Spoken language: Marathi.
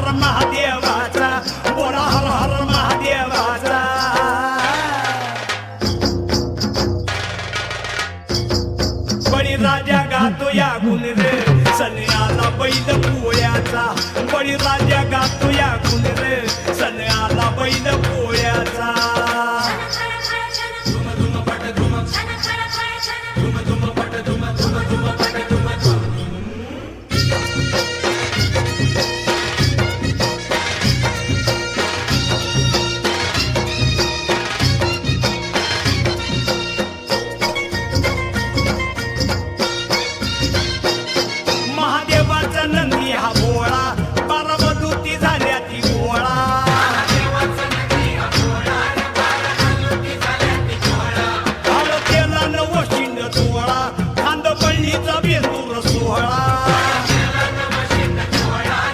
हर महादेवाचा बोला हर हर महादेवाचा बळीराजा गातो या गुण रे सन्याला बैल पोळ्याचा बळीराजा गातो या गुण रे सन्याला बैल